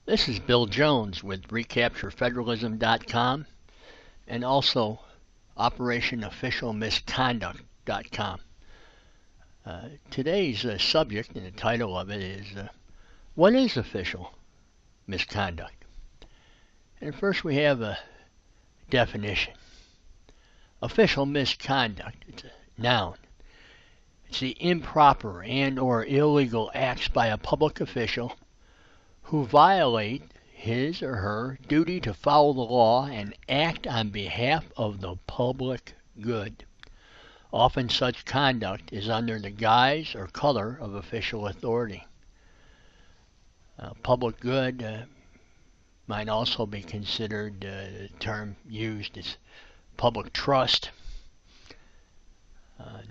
This is Bill Jones with recapturefederalism.com and also operationofficialmisconduct.com. Today's subject and the title of it is what is official misconduct? And first we have a definition. Official misconduct, it's a noun. It's the improper and or illegal acts by a public official who violate his or her duty to follow the law and act on behalf of the public good. Often such conduct is under the guise or color of official authority. Public good might also be considered, the term used is public trust.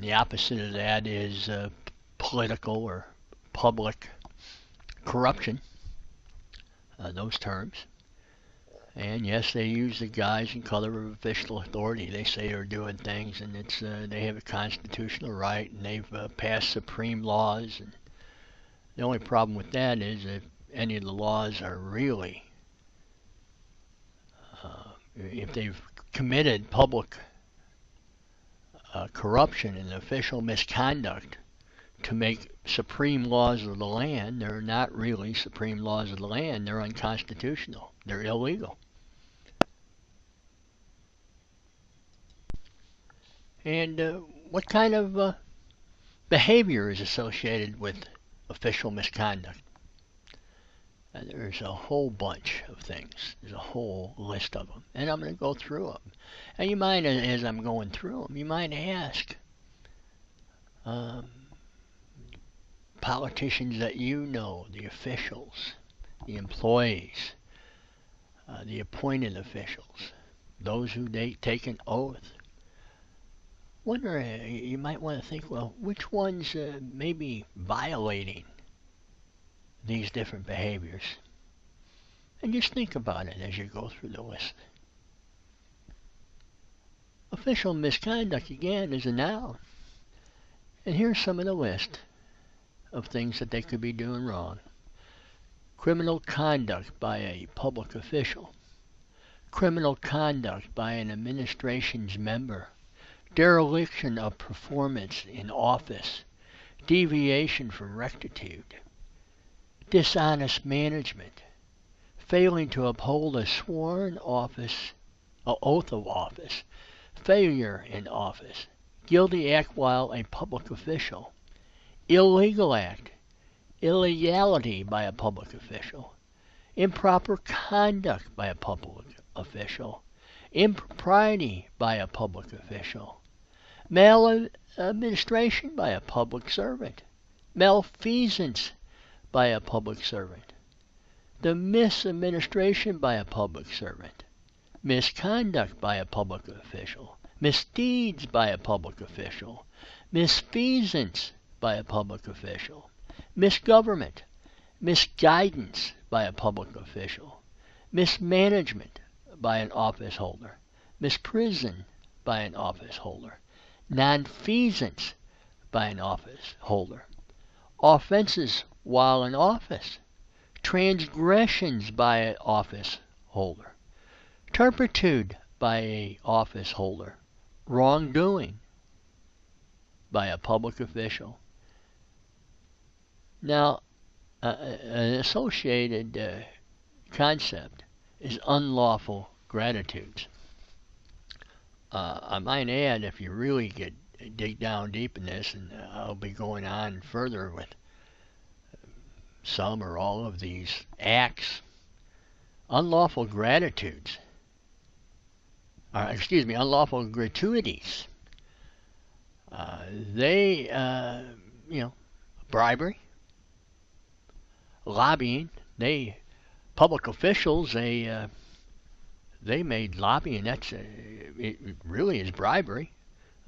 The opposite of that is political or public corruption. Those terms. And yes, they use the guise and color of official authority. They say they're doing things, and it's they have a constitutional right, and they've passed supreme laws. And the only problem with that is if any of the laws are really, if they've committed public corruption and official misconduct to make supreme laws of the land, they're not really supreme laws of the land. They're unconstitutional. They're illegal. And what kind of behavior is associated with official misconduct? There's a whole bunch of things. There's a whole list of them. And I'm going to go through them. And you might, as I'm going through them, you might ask, politicians that you know, the officials, the employees, the appointed officials, those who take an oath. Wonder, you might want to think, well, which ones may be violating these different behaviors? And just think about it as you go through the list. Official misconduct, again, is a noun. And here's some of the list of things that they could be doing wrong. Criminal conduct by a public official. Criminal conduct by an administration's member. Dereliction of performance in office. Deviation from rectitude. Dishonest management. Failing to uphold a sworn office, an oath of office. Failure in office. Guilty act while a public official. Illegal act, illegality by a public official, improper conduct by a public official, impropriety by a public official, maladministration by a public servant, malfeasance by a public servant, the misadministration by a public servant, misconduct by a public official, misdeeds by a public official, misfeasance by a public official, misgovernment, misguidance by a public official, mismanagement by an office holder, misprison by an office holder, nonfeasance by an office holder, offenses while in office, transgressions by an office holder, turpitude by an office holder, wrongdoing by a public official. Now, an associated concept is unlawful gratitudes. I might add, if you really dig down deep in this, and I'll be going on further with some or all of these acts, unlawful gratitudes, unlawful gratuities, bribery, lobbying. Public officials, they made lobbying. It really is bribery.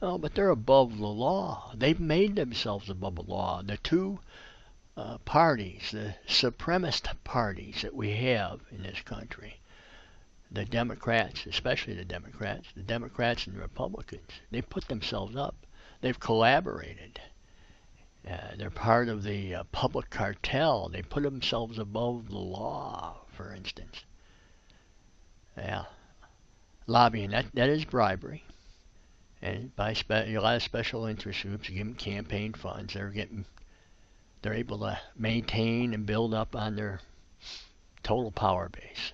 Oh, but they're above the law. They've made themselves above the law. The two parties, the supremacist parties that we have in this country, the Democrats, especially the Democrats and the Republicans, they put themselves up. They've collaborated. They're part of the public cartel. They put themselves above the law, for instance. Yeah. Lobbying, that is bribery. And by a lot of special interest groups, give them campaign funds. They're able to maintain and build up on their total power base.